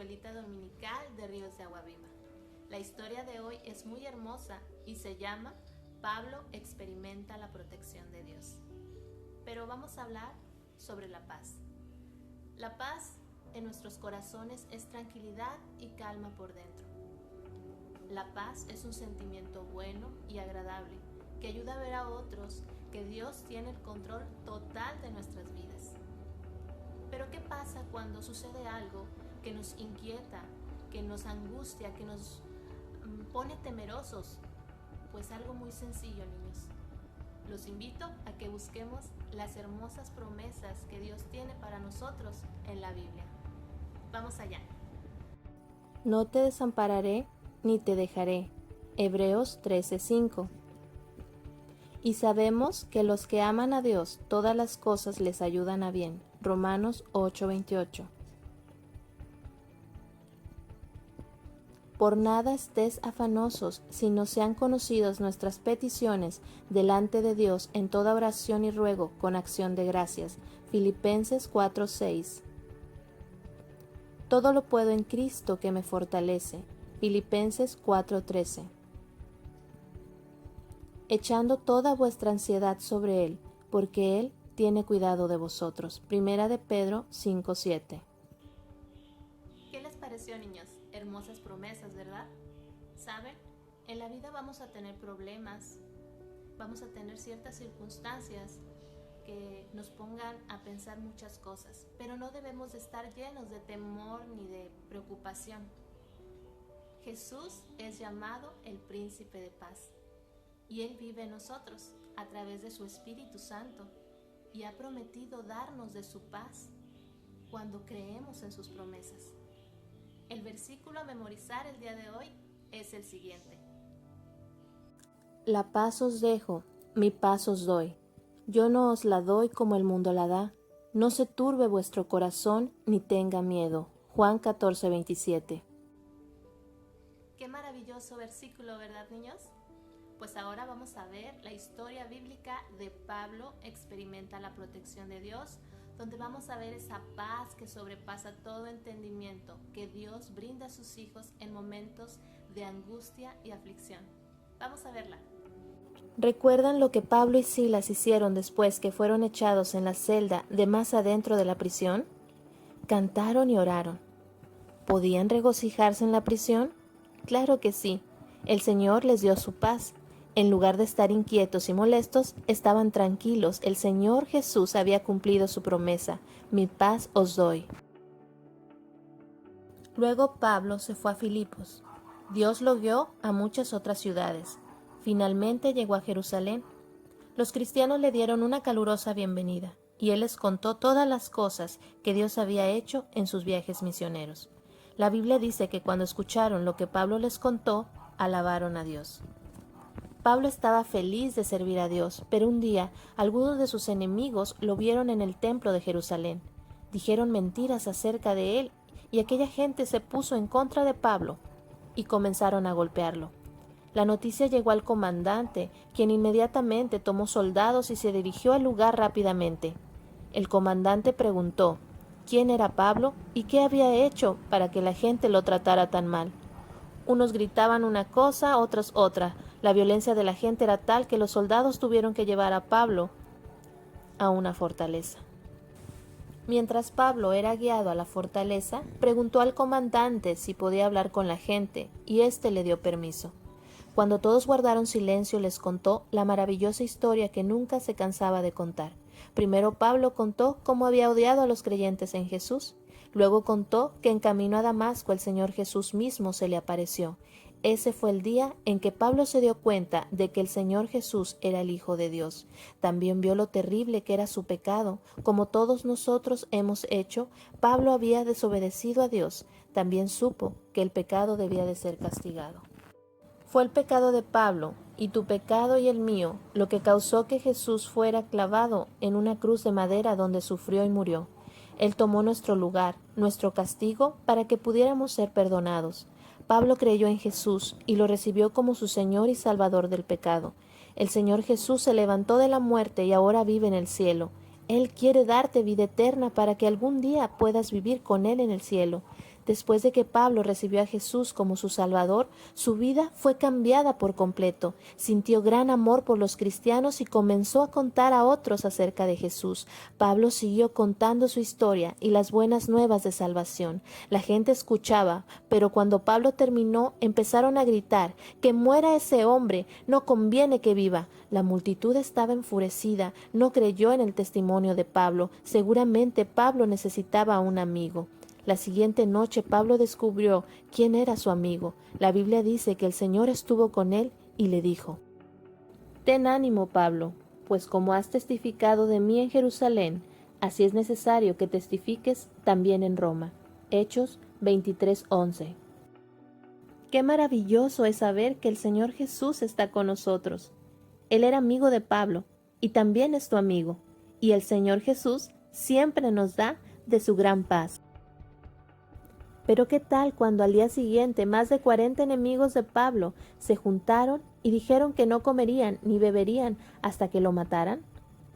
Escuelita Dominical de Ríos de Agua Viva. La historia de hoy es muy hermosa y se llama Pablo experimenta la protección de Dios. Pero vamos a hablar sobre la paz. La paz en nuestros corazones es tranquilidad y calma por dentro. La paz es un sentimiento bueno y agradable que ayuda a ver a otros que Dios tiene el control total de nuestras vidas. Pero ¿qué pasa cuando sucede algo que nos inquieta, que nos angustia, que nos pone temerosos? Pues algo muy sencillo, niños. Los invito a que busquemos las hermosas promesas que Dios tiene para nosotros en la Biblia. Vamos allá. No te desampararé ni te dejaré. Hebreos 13:5. Y sabemos que los que aman a Dios, todas las cosas les ayudan a bien. Romanos 8:28. Por nada estés afanosos, sino sean conocidas nuestras peticiones delante de Dios en toda oración y ruego con acción de gracias. Filipenses 4:6. Todo lo puedo en Cristo que me fortalece. Filipenses 4:13. Echando toda vuestra ansiedad sobre Él, porque Él tiene cuidado de vosotros. Primera de Pedro 5:7. ¿Qué les pareció, niños? Hermosas promesas, ¿verdad? ¿Saben? En la vida vamos a tener problemas, vamos a tener ciertas circunstancias que nos pongan a pensar muchas cosas, pero no debemos de estar llenos de temor ni de preocupación. Jesús es llamado el Príncipe de Paz y Él vive en nosotros a través de su Espíritu Santo y ha prometido darnos de su paz cuando creemos en sus promesas. El versículo a memorizar el día de hoy es el siguiente. La paz os dejo, mi paz os doy. Yo no os la doy como el mundo la da. No se turbe vuestro corazón ni tenga miedo. Juan 14:27. Qué maravilloso versículo, ¿verdad, niños? Pues ahora vamos a ver la historia bíblica de Pablo experimenta la protección de Dios, donde vamos a ver esa paz que sobrepasa todo entendimiento que Dios brinda a sus hijos en momentos de angustia y aflicción. Vamos a verla. ¿Recuerdan lo que Pablo y Silas hicieron después que fueron echados en la celda de más adentro de la prisión? Cantaron y oraron. ¿Podían regocijarse en la prisión? Claro que sí. El Señor les dio su paz. En lugar de estar inquietos y molestos, estaban tranquilos. El Señor Jesús había cumplido su promesa. Mi paz os doy. Luego Pablo se fue a Filipos. Dios lo guió a muchas otras ciudades. Finalmente llegó a Jerusalén. Los cristianos le dieron una calurosa bienvenida, y él les contó todas las cosas que Dios había hecho en sus viajes misioneros. La Biblia dice que cuando escucharon lo que Pablo les contó, alabaron a Dios. Pablo estaba feliz de servir a Dios, pero un día algunos de sus enemigos lo vieron en el templo de Jerusalén. Dijeron mentiras acerca de él y aquella gente se puso en contra de Pablo y comenzaron a golpearlo. La noticia llegó al comandante, quien inmediatamente tomó soldados y se dirigió al lugar rápidamente. El comandante preguntó quién era Pablo y qué había hecho para que la gente lo tratara tan mal. Unos gritaban una cosa, otros otra. La violencia de la gente era tal que los soldados tuvieron que llevar a Pablo a una fortaleza. Mientras Pablo era guiado a la fortaleza, preguntó al comandante si podía hablar con la gente, y éste le dio permiso. Cuando todos guardaron silencio, les contó la maravillosa historia que nunca se cansaba de contar. Primero Pablo contó cómo había odiado a los creyentes en Jesús. Luego contó que en camino a Damasco el Señor Jesús mismo se le apareció. Ese fue el día en que Pablo se dio cuenta de que el Señor Jesús era el Hijo de Dios. También vio lo terrible que era su pecado. Como todos nosotros hemos hecho, Pablo había desobedecido a Dios. También supo que el pecado debía de ser castigado. Fue el pecado de Pablo, y tu pecado y el mío, lo que causó que Jesús fuera clavado en una cruz de madera donde sufrió y murió. Él tomó nuestro lugar, nuestro castigo, para que pudiéramos ser perdonados. Pablo creyó en Jesús y lo recibió como su Señor y Salvador del pecado. El Señor Jesús se levantó de la muerte y ahora vive en el cielo. Él quiere darte vida eterna para que algún día puedas vivir con Él en el cielo. Después de que Pablo recibió a Jesús como su Salvador, su vida fue cambiada por completo. Sintió gran amor por los cristianos y comenzó a contar a otros acerca de Jesús. Pablo siguió contando su historia y las buenas nuevas de salvación. La gente escuchaba, pero cuando Pablo terminó, empezaron a gritar: «¡Que muera ese hombre! ¡No conviene que viva!». La multitud estaba enfurecida, no creyó en el testimonio de Pablo. Seguramente Pablo necesitaba a un amigo. La siguiente noche Pablo descubrió quién era su amigo. La Biblia dice que el Señor estuvo con él y le dijo: «Ten ánimo, Pablo, pues como has testificado de mí en Jerusalén, así es necesario que testifiques también en Roma». Hechos 23:11. Qué maravilloso es saber que el Señor Jesús está con nosotros. Él era amigo de Pablo y también es tu amigo, y el Señor Jesús siempre nos da de su gran paz. Pero ¿qué tal cuando al día siguiente más de 40 enemigos de Pablo se juntaron y dijeron que no comerían ni beberían hasta que lo mataran?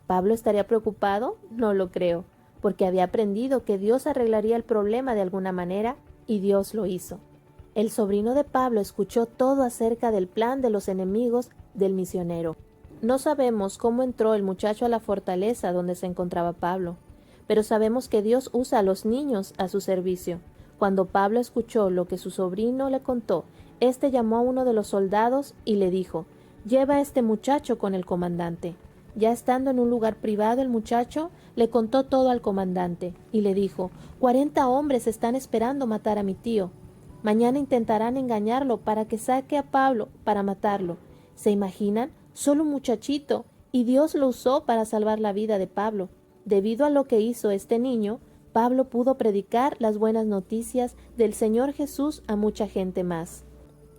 ¿Pablo estaría preocupado? No lo creo, porque había aprendido que Dios arreglaría el problema de alguna manera, y Dios lo hizo. El sobrino de Pablo escuchó todo acerca del plan de los enemigos del misionero. No sabemos cómo entró el muchacho a la fortaleza donde se encontraba Pablo, pero sabemos que Dios usa a los niños a su servicio. Cuando Pablo escuchó lo que su sobrino le contó, éste llamó a uno de los soldados y le dijo: «Lleva a este muchacho con el comandante». Ya estando en un lugar privado, el muchacho le contó todo al comandante y le dijo: «40 hombres están esperando matar a mi tío. Mañana intentarán engañarlo para que saque a Pablo para matarlo. ¿Se imaginan? Solo un muchachito, y Dios lo usó para salvar la vida de Pablo. Debido a lo que hizo este niño, Pablo pudo predicar las buenas noticias del Señor Jesús a mucha gente más».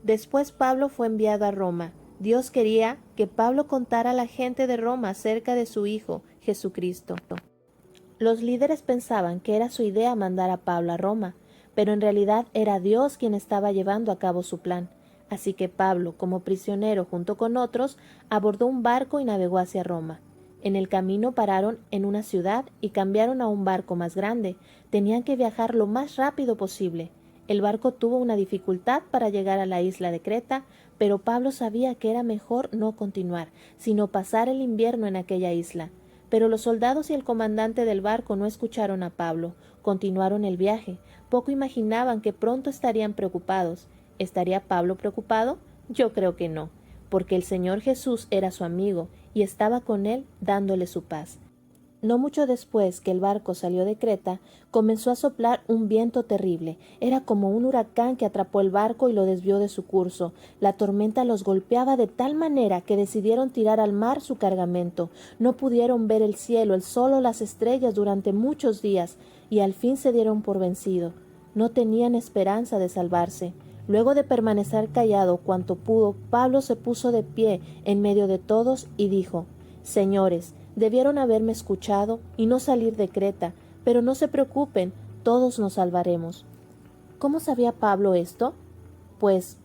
Después Pablo fue enviado a Roma. Dios quería que Pablo contara a la gente de Roma acerca de su Hijo, Jesucristo. Los líderes pensaban que era su idea mandar a Pablo a Roma, pero en realidad era Dios quien estaba llevando a cabo su plan. Así que Pablo, como prisionero junto con otros, abordó un barco y navegó hacia Roma. En el camino pararon en una ciudad y cambiaron a un barco más grande. Tenían que viajar lo más rápido posible. El barco tuvo una dificultad para llegar a la isla de Creta, pero Pablo sabía que era mejor no continuar, sino pasar el invierno en aquella isla. Pero los soldados y el comandante del barco no escucharon a Pablo. Continuaron el viaje. Poco imaginaban que pronto estarían preocupados. ¿Estaría Pablo preocupado? Yo creo que no, porque el Señor Jesús era su amigo y estaba con él dándole su paz. No mucho después que el barco salió de Creta, comenzó a soplar un viento terrible. Era como un huracán que atrapó el barco y lo desvió de su curso. La tormenta los golpeaba de tal manera que decidieron tirar al mar su cargamento. No pudieron ver el cielo, el sol o las estrellas durante muchos días, y al fin se dieron por vencido. No tenían esperanza de salvarse. Luego de permanecer callado cuanto pudo, Pablo se puso de pie en medio de todos y dijo: «Señores, debieron haberme escuchado y no salir de Creta, pero no se preocupen, todos nos salvaremos». ¿Cómo sabía Pablo esto? Pues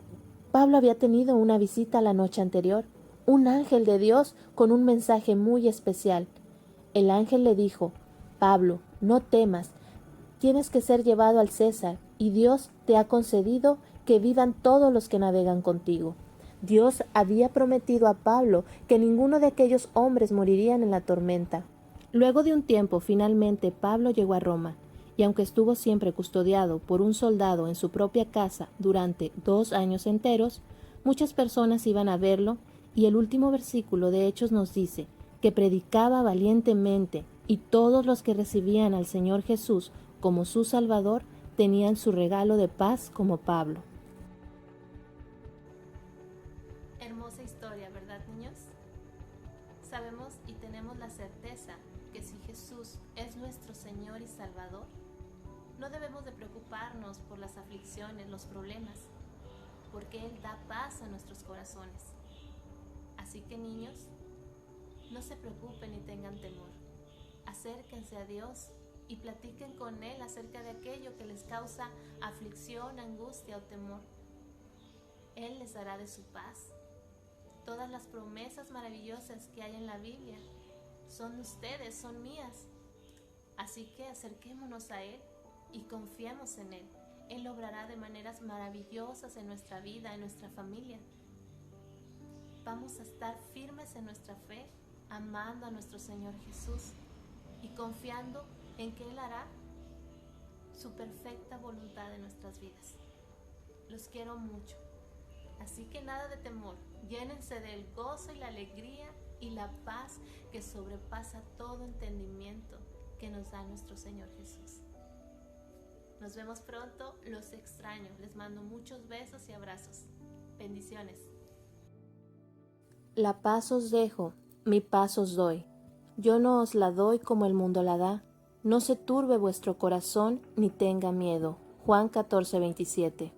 Pablo había tenido una visita la noche anterior, un ángel de Dios con un mensaje muy especial. El ángel le dijo: «Pablo, no temas, tienes que ser llevado al César, y Dios te ha concedido que vivan todos los que navegan contigo». Dios había prometido a Pablo que ninguno de aquellos hombres morirían en la tormenta. Luego de un tiempo, finalmente Pablo llegó a Roma, y aunque estuvo siempre custodiado por un soldado en su propia casa durante 2 años enteros, muchas personas iban a verlo, y el último versículo de Hechos nos dice que predicaba valientemente, y todos los que recibían al Señor Jesús como su Salvador tenían su regalo de paz como Pablo. Hermosa historia, ¿verdad, niños? Sabemos y tenemos la certeza que si Jesús es nuestro Señor y Salvador, no debemos de preocuparnos por las aflicciones, los problemas, porque Él da paz a nuestros corazones. Así que, niños, no se preocupen ni tengan temor. Acérquense a Dios y platiquen con Él acerca de aquello que les causa aflicción, angustia o temor. Él les dará de su paz. Todas las promesas maravillosas que hay en la Biblia son de ustedes, son mías. Así que acerquémonos a Él y confiemos en Él. Él obrará de maneras maravillosas en nuestra vida, en nuestra familia. Vamos a estar firmes en nuestra fe, amando a nuestro Señor Jesús y confiando en que Él hará su perfecta voluntad en nuestras vidas. Los quiero mucho. Así que nada de temor, llénense del gozo y la alegría y la paz que sobrepasa todo entendimiento que nos da nuestro Señor Jesús. Nos vemos pronto, los extraño, les mando muchos besos y abrazos. Bendiciones. La paz os dejo, mi paz os doy. Yo no os la doy como el mundo la da. No se turbe vuestro corazón ni tenga miedo. Juan 14:27.